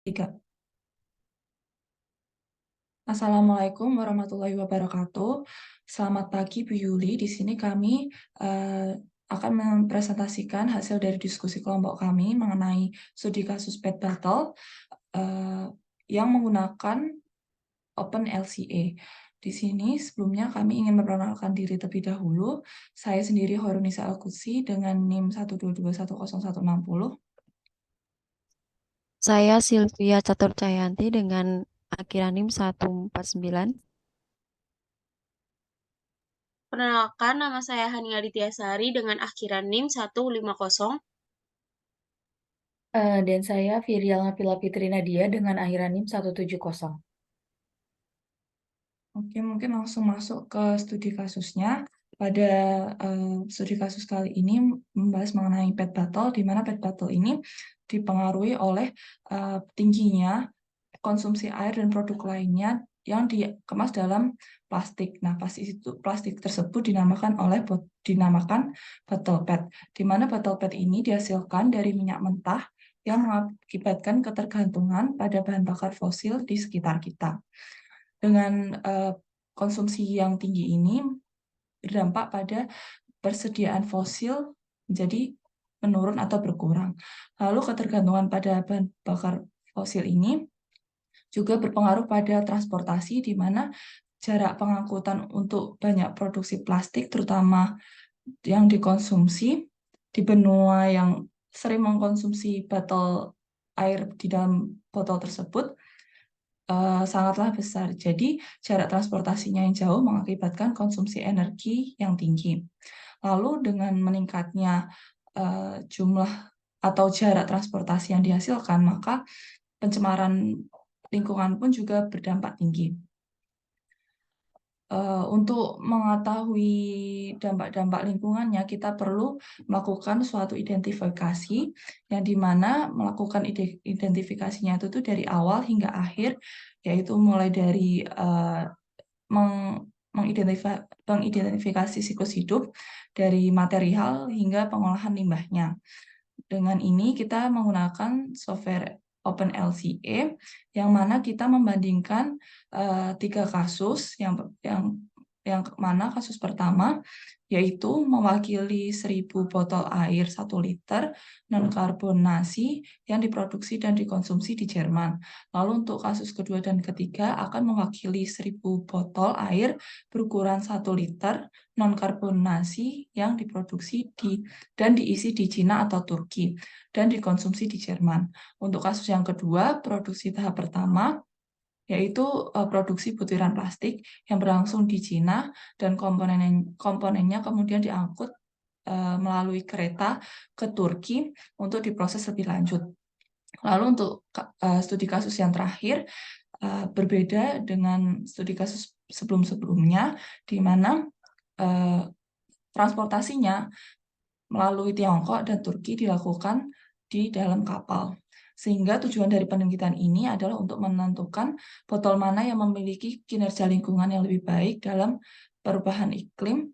Tiga. Assalamualaikum warahmatullahi wabarakatuh. Selamat pagi Bu Yuli. Di sini kami akan mempresentasikan hasil dari diskusi kelompok kami mengenai studi kasus Pet Battle eh, yang menggunakan OpenLCA. Di sini sebelumnya kami ingin memperkenalkan diri terlebih dahulu. Saya sendiri Horunisa Alkutsi dengan NIM 122101060. Saya Sylvia Catur Cayanti dengan akhiran NIM 149. Perkenalkan, nama saya Hania Sari dengan akhiran NIM 150. Dan saya Virial Napila Fitri Nadia dengan akhiran NIM 170. Oke, mungkin langsung masuk ke studi kasusnya. Pada studi kasus kali ini membahas mengenai pet battle, di mana pet battle ini dipengaruhi oleh tingginya konsumsi air dan produk lainnya yang dikemas dalam plastik. Nah, plastik tersebut dinamakan bottle pet, di mana bottle pet ini dihasilkan dari minyak mentah yang mengakibatkan ketergantungan pada bahan bakar fosil di sekitar kita. Dengan konsumsi yang tinggi ini berdampak pada persediaan fosil menjadi menurun atau berkurang. Lalu ketergantungan pada bahan bakar fosil ini juga berpengaruh pada transportasi, di mana jarak pengangkutan untuk banyak produksi plastik, terutama yang dikonsumsi di benua yang sering mengkonsumsi botol air di dalam botol tersebut, sangatlah besar. Jadi, jarak transportasinya yang jauh mengakibatkan konsumsi energi yang tinggi. Lalu, dengan meningkatnya jumlah atau jarak transportasi yang dihasilkan, maka pencemaran lingkungan pun juga berdampak tinggi. Untuk mengetahui dampak-dampak lingkungannya, kita perlu melakukan suatu identifikasi, yang dimana melakukan identifikasinya itu tuh dari awal hingga akhir, yaitu mulai dari mengidentifikasi siklus hidup dari material hingga pengolahan limbahnya. Dengan ini kita menggunakan software OpenLCA, yang mana kita membandingkan 3 kasus, yang mana kasus pertama yaitu mewakili 1.000 botol air 1 liter non-karbonasi yang diproduksi dan dikonsumsi di Jerman. Lalu untuk kasus kedua dan ketiga akan mewakili 1.000 botol air berukuran 1 liter non-karbonasi yang diproduksi dan diisi di Cina atau Turki dan dikonsumsi di Jerman. Untuk kasus yang kedua, produksi tahap pertama yaitu produksi butiran plastik yang berlangsung di Cina, dan komponennya kemudian diangkut melalui kereta ke Turki untuk diproses lebih lanjut. Lalu untuk studi kasus yang terakhir, berbeda dengan studi kasus sebelum-sebelumnya, di mana transportasinya melalui Tiongkok dan Turki dilakukan di dalam kapal. Sehingga tujuan dari penelitian ini adalah untuk menentukan botol mana yang memiliki kinerja lingkungan yang lebih baik dalam perubahan iklim,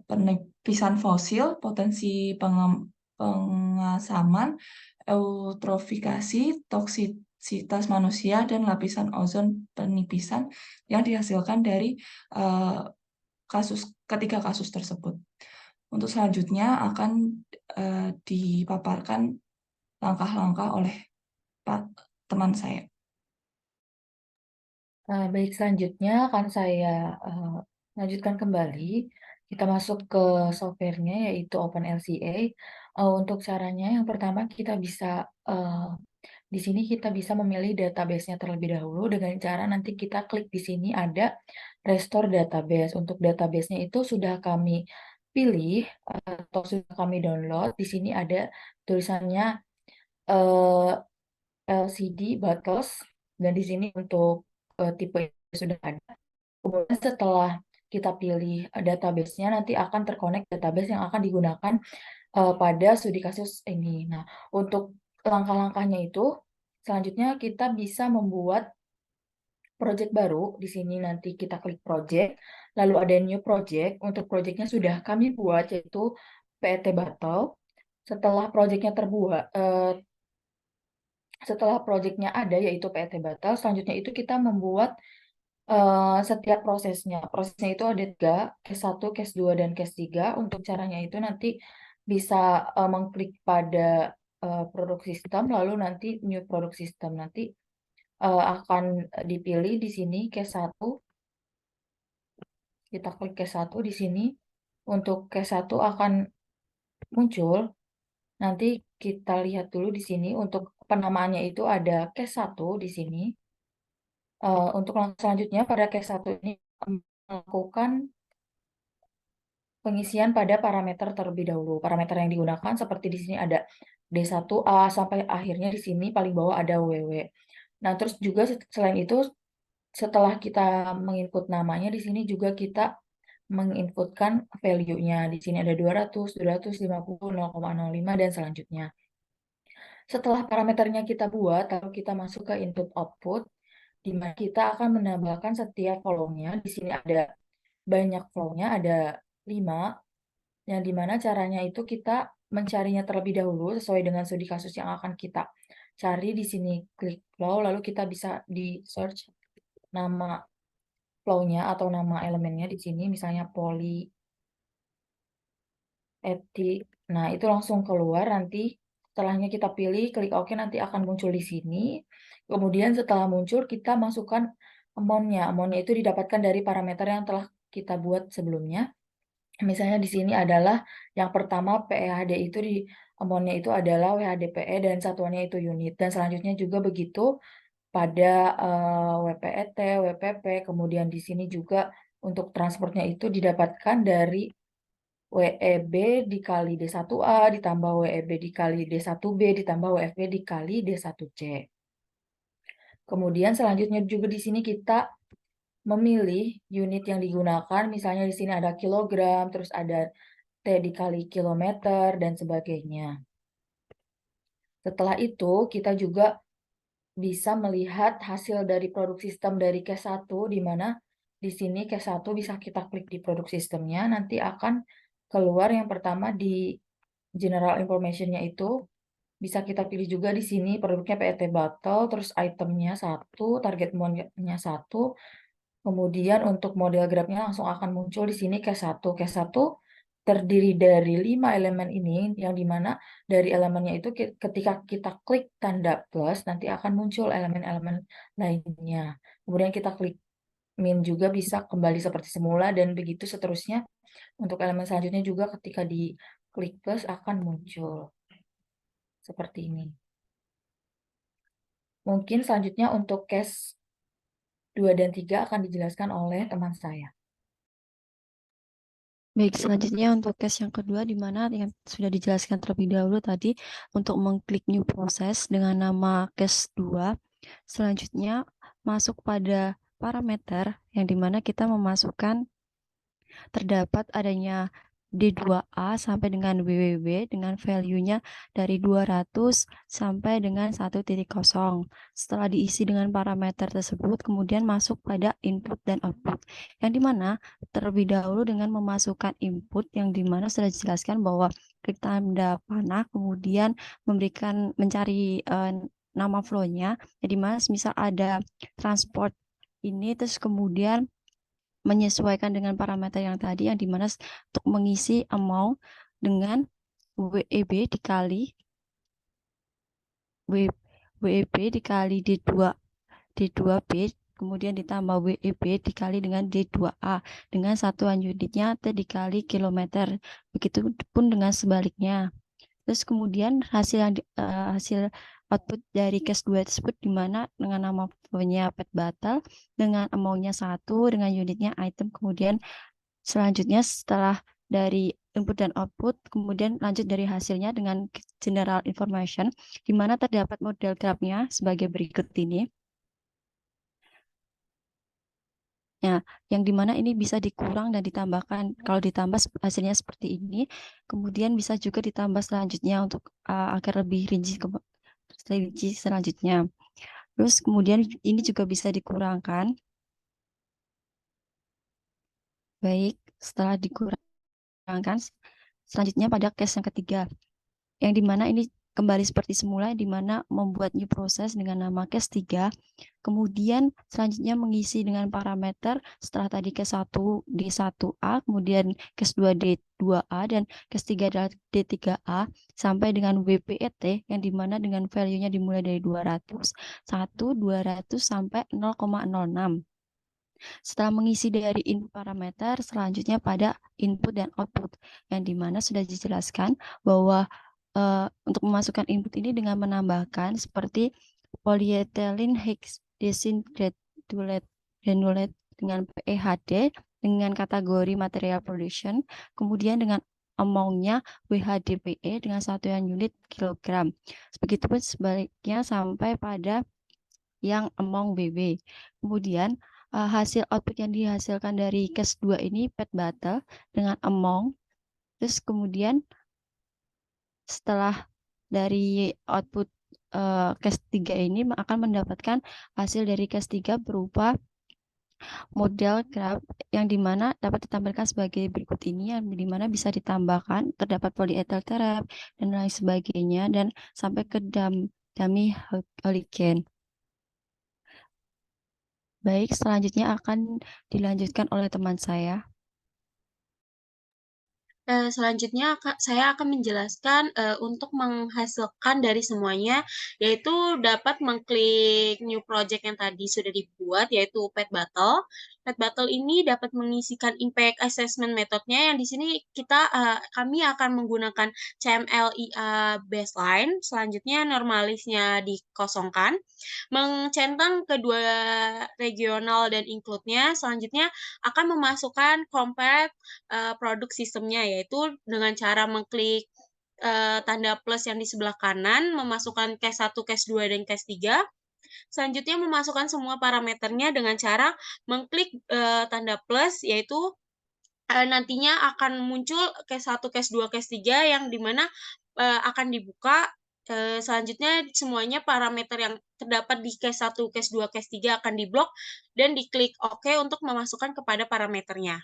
penipisan fosil, potensi pengasaman, eutrofikasi, toksisitas manusia, dan lapisan ozon penipisan yang dihasilkan dari uh, ketiga kasus tersebut. Untuk selanjutnya akan dipaparkan langkah-langkah oleh Pak teman saya. Baik, selanjutnya akan saya uh, lanjutkan kembali. Kita masuk ke softwarenya yaitu OpenLCA. Untuk caranya, yang pertama kita bisa di sini kita bisa memilih database-nya terlebih dahulu dengan cara nanti kita klik di sini ada Restore Database. Untuk database-nya itu sudah kami pilih atau sudah kami download. Di sini ada tulisannya eh, LCD Battles, dan di sini untuk tipe yang sudah ada. Kemudian setelah kita pilih database-nya, nanti akan terkonek database yang akan digunakan pada studi kasus ini. Nah, untuk langkah-langkahnya itu, selanjutnya kita bisa membuat project baru. Di sini nanti kita klik project, lalu ada new project. Untuk projectnya sudah kami buat, yaitu PET Battle. Setelah projectnya setelah projectnya ada, yaitu PET batal, selanjutnya itu kita membuat setiap prosesnya. Prosesnya itu ada 3, case 1, case 2, dan case 3. Untuk caranya itu nanti bisa mengklik pada product system, lalu nanti new product system. Nanti akan dipilih di sini case 1. Kita klik case 1 di sini. Untuk case 1 akan muncul. Nanti kita lihat dulu di sini. Untuk penamaannya itu ada case 1 di sini. Untuk langkah selanjutnya pada case 1 ini melakukan pengisian pada parameter terlebih dahulu. Parameter yang digunakan seperti di sini ada D1A sampai akhirnya di sini paling bawah ada WW. Nah, terus juga selain itu setelah kita menginput namanya di sini juga kita menginputkan value-nya. Di sini ada 200, 250, 0,05 dan selanjutnya. Setelah parameternya kita buat, lalu kita masuk ke input output, di mana kita akan menambahkan setiap kolomnya. Di sini ada banyak flow-nya, ada 5, yang dimana caranya itu kita mencarinya terlebih dahulu sesuai dengan studi kasus yang akan kita cari. Di sini klik flow, lalu kita bisa di search nama flow-nya atau nama elemennya di sini, misalnya poly etik. Nah, itu langsung keluar. Nanti setelahnya kita pilih, klik OK, nanti akan muncul di sini. Kemudian setelah muncul, kita masukkan amount-nya. Amount-nya itu didapatkan dari parameter yang telah kita buat sebelumnya. Misalnya di sini adalah yang pertama PEHD itu di amount-nya itu adalah WHDPE dan satuannya itu unit. Dan selanjutnya juga begitu pada WPET, WPP. Kemudian di sini juga untuk transportnya itu didapatkan dari WEB dikali D1A ditambah WEB dikali D1B ditambah WFB dikali D1C. Kemudian selanjutnya juga di sini kita memilih unit yang digunakan. Misalnya di sini ada kilogram, terus ada T dikali kilometer, dan sebagainya. Setelah itu kita juga bisa melihat hasil dari produk sistem dari case 1, di mana di sini case 1 bisa kita klik di produk sistemnya, nanti akan keluar yang pertama di general information-nya itu. Bisa kita pilih juga di sini produknya PET bottle, terus itemnya 1, target mode-nya 1. Kemudian untuk model grabnya langsung akan muncul di sini case 1. Case 1 terdiri dari 5 elemen ini, yang dimana dari elemennya itu ketika kita klik tanda plus, nanti akan muncul elemen-elemen lainnya. Kemudian kita klik min juga bisa kembali seperti semula, dan begitu seterusnya. Untuk elemen selanjutnya juga ketika di klik plus akan muncul. Seperti ini. Mungkin selanjutnya untuk case 2 dan 3 akan dijelaskan oleh teman saya. Baik, selanjutnya untuk case yang kedua, di mana yang sudah dijelaskan terlebih dahulu tadi, untuk mengklik new process dengan nama case 2, selanjutnya masuk pada parameter yang dimana kita memasukkan terdapat adanya D2A sampai dengan WWW dengan value-nya dari 200 sampai dengan 1.0. Setelah diisi dengan parameter tersebut, kemudian masuk pada input dan output. Yang dimana terlebih dahulu dengan memasukkan input, yang dimana sudah dijelaskan bahwa klik tanda panah, kemudian mencari nama flow-nya, yang dimana misal ada transport ini, terus kemudian menyesuaikan dengan parameter yang tadi, yang dimana untuk mengisi amount dengan WEB dikali WEB dikali D2B, kemudian ditambah WEB dikali dengan D2A dengan satuan unitnya T dikali kilometer. Begitupun dengan sebaliknya. Terus kemudian hasil output dari case 2 tersebut, di mana dengan nama flow-nya PET batal, dengan amount-nya 1, dengan unitnya item. Kemudian selanjutnya setelah dari input dan output, kemudian lanjut dari hasilnya dengan general information, di mana terdapat model grafnya sebagai berikut ini. Ya, yang dimana ini bisa dikurang dan ditambahkan. Kalau ditambah hasilnya seperti ini, kemudian bisa juga ditambah selanjutnya untuk agar lebih rinci selanjutnya. Terus kemudian ini juga bisa dikurangkan. Baik, setelah dikurangkan, selanjutnya pada case yang ketiga, yang dimana ini kembali seperti semula, di mana membuat new process dengan nama case 3. Kemudian selanjutnya mengisi dengan parameter setelah tadi case 1 D1A, kemudian case 2 D2A, dan case 3 adalah D3A, sampai dengan WPET yang dimana dengan value-nya dimulai dari 200, 1, 200, sampai 0,06. Setelah mengisi dari input parameter, selanjutnya pada input dan output, yang dimana sudah dijelaskan bahwa untuk memasukkan input ini dengan menambahkan seperti polyethylene hexadiene granulate dengan PEHD dengan kategori material production, kemudian dengan amount-nya WHDPE dengan satuan unit kilogram. Begitupun sebaliknya sampai pada yang amount WW. Kemudian hasil output yang dihasilkan dari case 2 ini PET battle dengan amount. Terus kemudian setelah dari output case 3 ini akan mendapatkan hasil dari case 3 berupa model graph yang dimana dapat ditampilkan sebagai berikut ini, yang dimana bisa ditambahkan terdapat polyethyl trap dan lain sebagainya, dan sampai ke dummy halogen. Baik, selanjutnya akan dilanjutkan oleh teman saya. Selanjutnya saya akan menjelaskan untuk menghasilkan dari semuanya, yaitu dapat mengklik new project yang tadi sudah dibuat, yaitu PET Battle. PET Battle ini dapat mengisikan impact assessment methodnya, yang di sini kami akan menggunakan CMLIA baseline. Selanjutnya normalisnya dikosongkan, mencentang kedua regional dan include-nya. Selanjutnya akan memasukkan compact produk sistemnya, yaitu dengan cara mengklik tanda plus yang di sebelah kanan, memasukkan case 1, case 2, dan case 3. Selanjutnya memasukkan semua parameternya dengan cara mengklik tanda plus, yaitu nantinya akan muncul case 1, case 2, case 3 yang dimana akan dibuka. Selanjutnya semuanya parameter yang terdapat di case 1, case 2, case 3 akan diblok dan diklik OK untuk memasukkan kepada parameternya.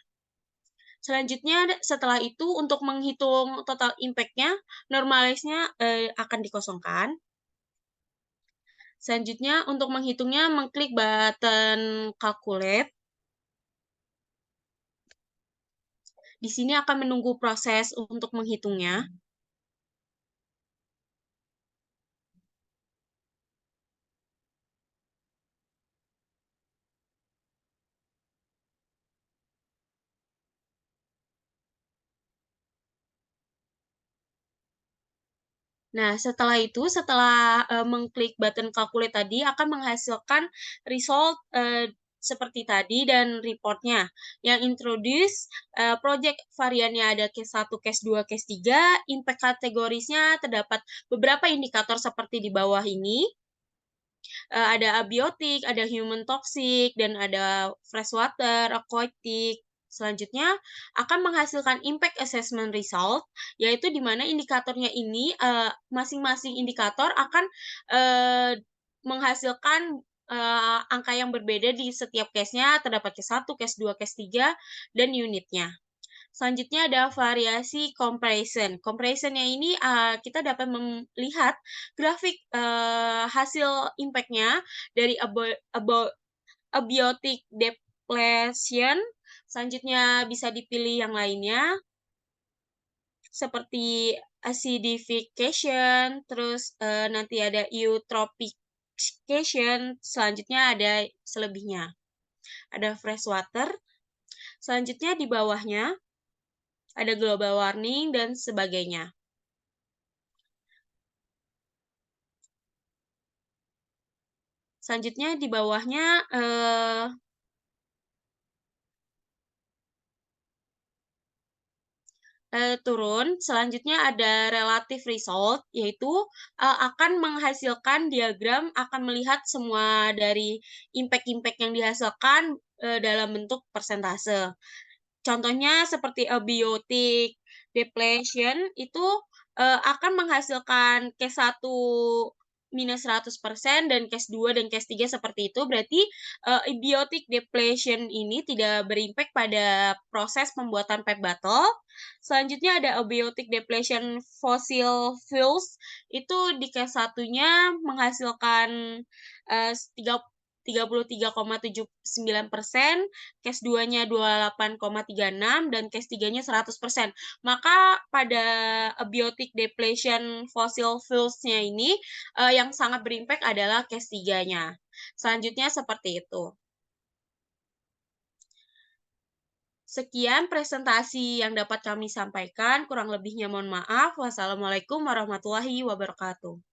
Selanjutnya setelah itu untuk menghitung total impact-nya, normalize-nya akan dikosongkan. Selanjutnya untuk menghitungnya mengklik button calculate. Di sini akan menunggu proses untuk menghitungnya. Nah, setelah mengklik button calculate tadi akan menghasilkan result seperti tadi dan reportnya. Yang introduce project variannya ada case 1, case 2, case 3. Impact kategorisnya terdapat beberapa indikator seperti di bawah ini. Ada abiotik, ada human toxic, dan ada freshwater, aquatic. Selanjutnya akan menghasilkan impact assessment result, yaitu di mana indikatornya ini masing-masing indikator akan menghasilkan angka yang berbeda di setiap case-nya, terdapat case 1, case 2, case 3, dan unitnya. Selanjutnya ada variasi comparison. Comparison-nya ini kita dapat melihat grafik hasil impact-nya dari abiotic depletion. Selanjutnya bisa dipilih yang lainnya, seperti acidification, terus nanti ada eutrophication, selanjutnya ada selebihnya. Ada freshwater, selanjutnya di bawahnya ada global warming, dan sebagainya. Selanjutnya di bawahnya turun. Selanjutnya ada relative result, yaitu akan menghasilkan diagram, akan melihat semua dari impact-impact yang dihasilkan dalam bentuk persentase. Contohnya seperti abiotic depletion itu akan menghasilkan case 1 minus 100% dan case 2 dan case 3 seperti itu, berarti abiotic depletion ini tidak berimpact pada proses pembuatan PET bottle. Selanjutnya ada abiotic depletion fossil fuels, itu di case satunya menghasilkan 33,79%, case 2-nya 28,36, dan case 3-nya 100%. Maka pada abiotic depletion fossil fuels-nya ini yang sangat berimpact adalah case 3-nya. Selanjutnya seperti itu. Sekian presentasi yang dapat kami sampaikan, kurang lebihnya mohon maaf. Wassalamualaikum warahmatullahi wabarakatuh.